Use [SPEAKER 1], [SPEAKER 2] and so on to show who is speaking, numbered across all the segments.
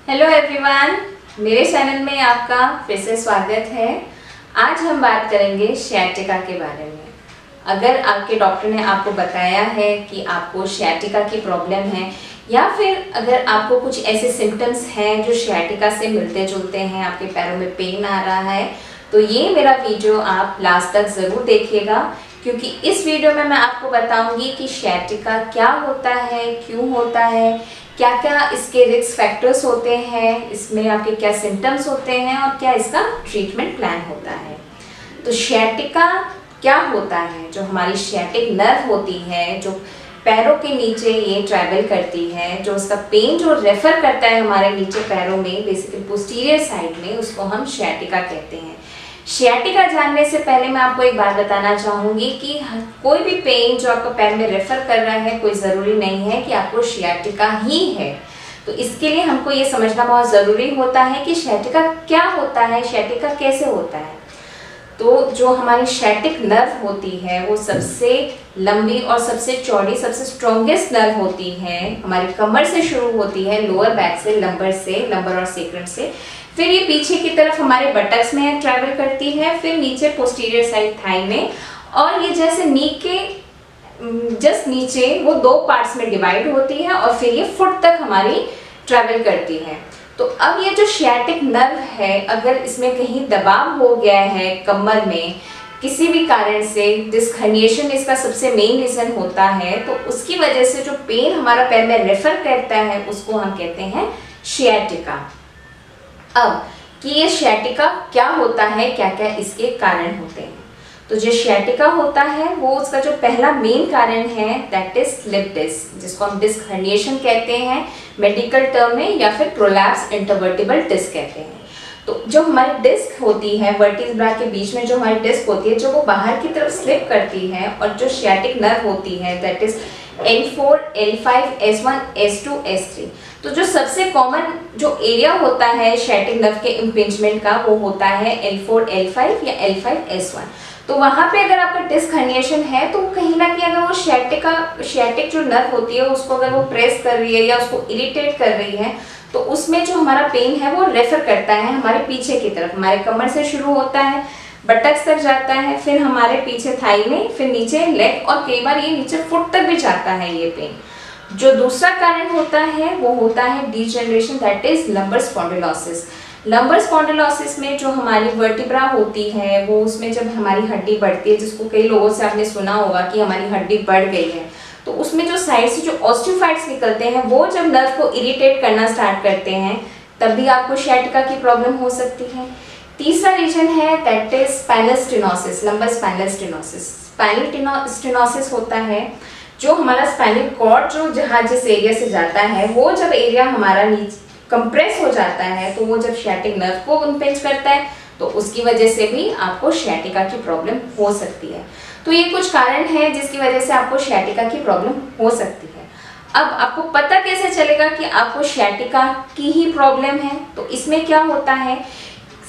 [SPEAKER 1] Hello everyone, मेरे channel में आपका फिर से स्वागत है। आज हम बात करेंगे सियाटिका के बारे में। अगर आपके डॉक्टर ने आपको बताया है कि आपको सियाटिका की प्रॉब्लम है या फिर अगर आपको कुछ ऐसे सिम्टम्स हैं जो सियाटिका से मिलते जुलते हैं, आपके पैरों में पेन आ रहा है, तो ये मेरा वीडियो आप लास्ट तक ज़रूर देखिएगा, क्योंकि इस वीडियो में मैं आपको बताऊंगी कि सियाटिका क्या होता है, क्यों होता है, क्या क्या इसके रिस्क फैक्टर्स होते हैं, इसमें आपके क्या सिम्टम्स होते हैं और क्या इसका ट्रीटमेंट प्लान होता है। तो सियाटिका क्या होता है? जो हमारी सियाटिक नर्व होती है, जो पैरों के नीचे ये ट्रैवल करती है, जो उसका पेन जो रेफर करता है हमारे नीचे पैरों में, बेसिकली पोस्टीरियर साइड में, उसको हम सियाटिका कहते हैं। सियाटिका जानने से पहले मैं आपको एक बात बताना चाहूँगी कि कोई भी पेन जो आपको पैर में रेफर कर रहा है, कोई ज़रूरी नहीं है कि आपको सियाटिका ही है। तो इसके लिए हमको ये समझना बहुत ज़रूरी होता है कि सियाटिका क्या होता है, सियाटिका कैसे होता है। तो जो हमारी सियाटिक नर्व होती है वो सबसे लंबी और सबसे चौड़ी, सबसे स्ट्रॉन्गेस्ट नर्व होती है। हमारी कमर से शुरू होती है, लोअर बैक से, लंबर और सेक्रम से, फिर ये पीछे की तरफ हमारे बटक्स में ट्रैवल करती है, फिर नीचे पोस्टीरियर साइड थाई में, और ये जैसे नी के जस्ट नीचे वो दो पार्ट्स में डिवाइड होती है और फिर ये फुट तक हमारी ट्रैवल करती है। तो अब ये जो सियाटिक नर्व है, अगर इसमें कहीं दबाव हो गया है कमर में किसी भी कारण से, डिस्क हर्निएशन इसका सबसे मेन रीजन होता है, तो उसकी वजह से जो पेन हमारा पैर में रेफर करता है उसको हम कहते हैं सियाटिका। अब कि ये सियाटिका क्या होता है, क्या क्या इसके कारण होते हैं। तो जो सियाटिका होता है वो उसका जो पहला मेन कारण है दैट इज स्लिप डिस्क, जिसको हम डिस्क हर्निएशन कहते हैं मेडिकल टर्म में, या फिर प्रोलैप्स इंटरवर्टिबल डिस्क कहते हैं। तो जो हमारी डिस्क होती है वर्टिब्रा के बीच में, जो हमारी डिस्क होती है, जो वो बाहर की तरफ स्लिप करती है, और जो सियाटिक नर्व होती है that is L4, L5, S1, S2, S3। तो जो सबसे कॉमन जो एरिया होता है सियाटिक नर्व के इम्पिंजमेंट का वो होता है L4, L5 या L5, S1। तो वहाँ पे अगर आपका डिस्क हर्निएशन है तो कहीं ना कहीं अगर वो सियाटिक जो नर्व होती है उसको अगर वो प्रेस कर रही है या उसको इरिटेट कर रही है, तो उसमें जो हमारा पेन है वो रेफर करता है हमारे पीछे की तरफ। हमारे कमर से शुरू होता है, बटक्स तक जाता है, फिर हमारे पीछे थाई में, फिर नीचे लेग, और कई बार ये नीचे फुट तक भी जाता है ये पेन। जो दूसरा कारण होता है वो होता है degeneration, that is lumbar spondylosis. Lumbar spondylosis में जो हमारी वर्टिब्रा होती है वो, उसमें जब हमारी हड्डी बढ़ती है, जिसको कई लोगों से आपने सुना होगा कि हमारी हड्डी बढ़ गई है, तो उसमें जो साइड से जो ऑस्टियोफाइट्स निकलते हैं वो जब नर्व को इरिटेट करना स्टार्ट करते हैं, तब भी आपको सियाटिका की प्रॉब्लम हो सकती है। तीसरा रीजन है that is spinal stenosis, lumbar spinal stenosis. Spinal stenosis होता है जो हमारा स्पाइनल कॉर्ड जो जहाँ जिस एरिया से जाता है, वो जब एरिया हमारा नीचे कंप्रेस हो जाता है, तो वो जब सियाटिक नर्व को इंपेंज करता है, तो उसकी वजह से भी आपको सियाटिका की प्रॉब्लम हो सकती है। तो ये कुछ कारण है जिसकी वजह से आपको सियाटिका की प्रॉब्लम हो सकती है। अब आपको पता कैसे चलेगा कि आपको सियाटिका की ही प्रॉब्लम है? तो इसमें क्या होता है,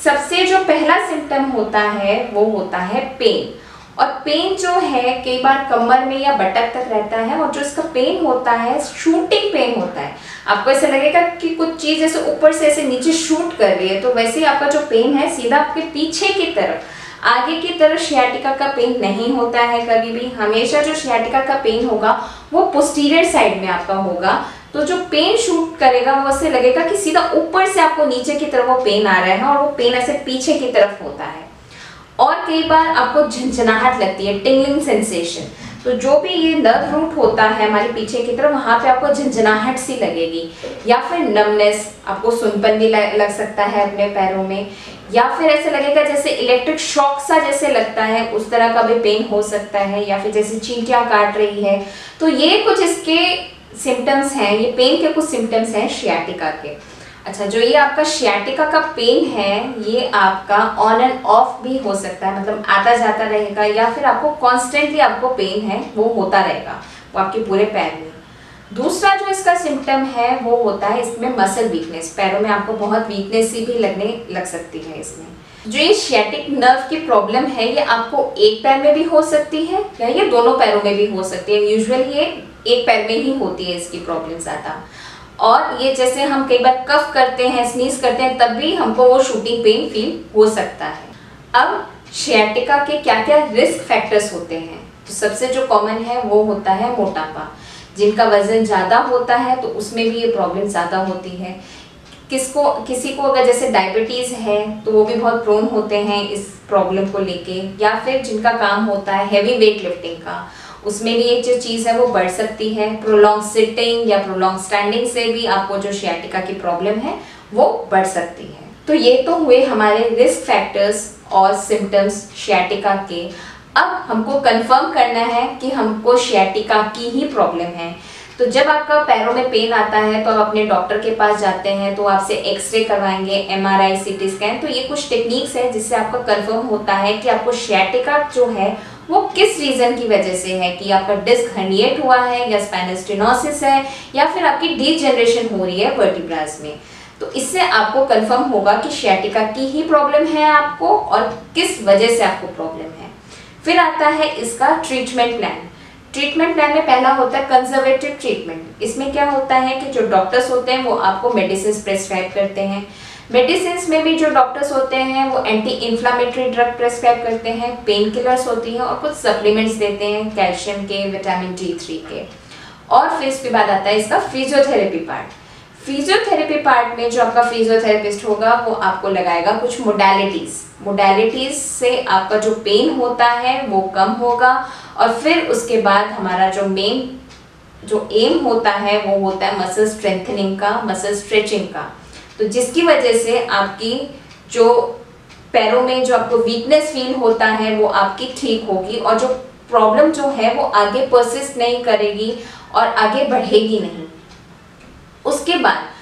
[SPEAKER 1] सबसे जो पहला सिम्टम होता है वो होता है पेन। और पेन जो है कई बार कमर में या बटक तक रहता है, और जो इसका पेन होता है शूटिंग पेन होता है। आपको ऐसा लगेगा कि कुछ चीज़ जैसे ऊपर से ऐसे नीचे शूट कर रही है, तो वैसे ही आपका जो पेन है सीधा आपके पीछे की तरफ, आगे की तरफ सियाटिका का पेन नहीं होता है कभी भी। हमेशा जो सियाटिका का पेन होगा वो पोस्टीरियर साइड में आपका होगा। तो जो पेन शूट करेगा वो ऐसे लगेगा कि सीधा ऊपर से आपको नीचे की तरफ वो पेन आ रहा है, और वो पेन ऐसे पीछे की तरफ होता है। और कई बार आपको झंझनाहट लगती है, टिंगलिंग सेंसेशन। तो जो भी ये नर्व रूट होता है हमारे पीछे की तरफ, वहाँ पे आपको झंझनाहट सी लगेगी, या फिर नमनेस, आपको सुनपन भी लग सकता है अपने पैरों में, या फिर ऐसे लगेगा जैसे इलेक्ट्रिक शॉक सा जैसे लगता है, उस तरह का भी पेन हो सकता है, या फिर जैसे चींटियाँ काट रही है। तो ये कुछ इसके सिम्टम्स हैं, ये पेन के कुछ सिम्टम्स हैं सियाटिका के। अच्छा, जो ये आपका सियाटिका का पेन है ये आपका ऑन एंड ऑफ भी हो सकता है, मतलब आता जाता रहेगा, या फिर आपको कॉन्स्टेंटली आपको पेन है वो होता रहेगा, वो आपके पूरे पैर में। दूसरा जो इसका सिम्टम है वो होता है इसमें मसल वीकनेस, पैरों में आपको बहुत वीकनेस सी भी लगने लग सकती है इसमें। जो ये सियाटिक नर्व की प्रॉब्लम है ये आपको एक पैर में भी हो सकती है या ये दोनों पैरों में भी हो सकती है। यूजुअली ये एक पैर में ही होती है इसकी प्रॉब्लम ज़्यादा। और ये जैसे हम कई बार कफ करते हैं, स्नीज करते हैं, तब भी हमको वो शूटिंग पेन फील हो सकता है। अब सियाटिका के क्या क्या रिस्क फैक्टर्स होते हैं, तो सबसे जो कॉमन है वो होता है मोटापा। जिनका वजन ज़्यादा होता है तो उसमें भी ये प्रॉब्लम ज़्यादा होती है। किसी को अगर जैसे डायबिटीज़ है तो वो भी बहुत प्रोन होते हैं इस प्रॉब्लम को लेके, या फिर जिनका काम होता है हैवी वेट लिफ्टिंग का, उसमें भी एक जो चीज़ है वो बढ़ सकती है। प्रोलॉन्ग सिटिंग या प्रोलॉन्ग स्टैंडिंग से भी आपको जो सियाटिका की प्रॉब्लम है वो बढ़ सकती है। तो ये तो हुए हमारे रिस्क फैक्टर्स और सिम्टम्स सियाटिका के। अब हमको कंफर्म करना है कि हमको सियाटिका की ही प्रॉब्लम है। तो जब आपका पैरों में पेन आता है तो आप अपने डॉक्टर के पास जाते हैं, तो आपसे एक्सरे करवाएंगे, एमआरआई, सीटी स्कैन। तो ये कुछ टेक्निक्स है जिससे आपका कंफर्म होता है कि आपको सियाटिका जो है वो किस रीजन की वजह से है, कि आपका डिस्क हर्निएट हुआ है या स्पाइनल स्टेनोसिस है या फिर आपकी डीजनरेशन हो रही है वर्टिब्रास में। तो इससे आपको कंफर्म होगा कि सियाटिका की ही प्रॉब्लम है आपको और किस वजह से आपको प्रॉब्लम है। फिर आता है इसका ट्रीटमेंट प्लान। ट्रीटमेंट प्लान में पहला होता है कंजर्वेटिव ट्रीटमेंट। इसमें क्या होता है कि जो डॉक्टर्स होते हैं वो आपको मेडिसिन प्रेस्क्राइब करते हैं। मेडिसिन में भी जो डॉक्टर्स होते हैं वो एंटी इन्फ्लामेटरी ड्रग प्रेस्क्राइब करते हैं, पेन किलर्स होती हैं और कुछ सप्लीमेंट्स देते हैं कैल्शियम के, विटामिन D3 के। और फिर इसके बाद आता है इसका फिजियोथेरेपी पार्ट। फिजियोथेरेपी पार्ट में जो आपका फिजियोथेरेपिस्ट होगा वो आपको लगाएगा कुछ मोडालिटीज से आपका जो पेन होता है वो कम होगा। और फिर उसके बाद हमारा जो मेन जो एम होता है वो होता है मसल स्ट्रेंथनिंग का, मसल स्ट्रेचिंग का। तो जिसकी वजह से आपकी जो पैरों में जो आपको वीकनेस फील होता है वो आपकी ठीक होगी और जो प्रॉब्लम जो है वो आगे परसिस्ट नहीं करेगी और आगे बढ़ेगी नहीं। उसके बाद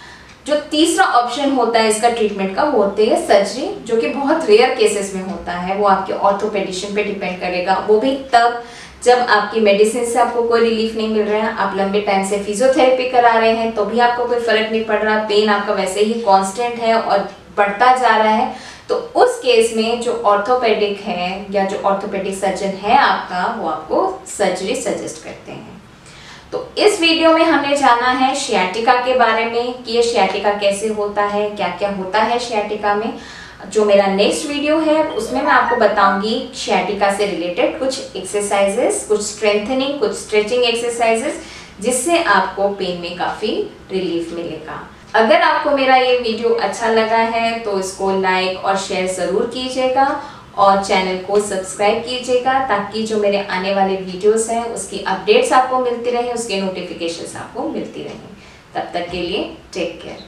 [SPEAKER 1] जो तीसरा ऑप्शन होता है इसका ट्रीटमेंट का वो होती है सर्जरी, जो कि बहुत रेयर केसेस में होता है। वो आपके ऑर्थोपेडिशियन पे डिपेंड करेगा, वो भी तब जब आपकी मेडिसिन से आपको कोई रिलीफ नहीं मिल रहा है, आप लंबे टाइम से फिजियोथेरेपी करा रहे हैं तो भी आपको कोई फर्क नहीं पड़ रहा, पेन आपका वैसे ही कांस्टेंट है और बढ़ता जा रहा है, तो उस केस में जो ऑर्थोपेडिक है या जो ऑर्थोपेडिक सर्जन है आपका वो आपको सर्जरी सजेस्ट करते हैं। तो इस वीडियो में हमने जाना है सियाटिका के बारे में कि ये सियाटिका कैसे होता है, क्या क्या होता है सियाटिका में। जो मेरा नेक्स्ट वीडियो है उसमें मैं आपको बताऊंगी सियाटिका से रिलेटेड कुछ एक्सरसाइजेस, कुछ स्ट्रेंथनिंग, कुछ स्ट्रेचिंग एक्सरसाइजेस, जिससे आपको पेन में काफ़ी रिलीफ मिलेगा। अगर आपको मेरा ये वीडियो अच्छा लगा है तो इसको लाइक और शेयर ज़रूर कीजिएगा और चैनल को सब्सक्राइब कीजिएगा ताकि जो मेरे आने वाले वीडियोस हैं उसकी अपडेट्स आपको मिलती रहें, उसके नोटिफिकेशंस आपको मिलती रहें। तब तक के लिए टेक केयर।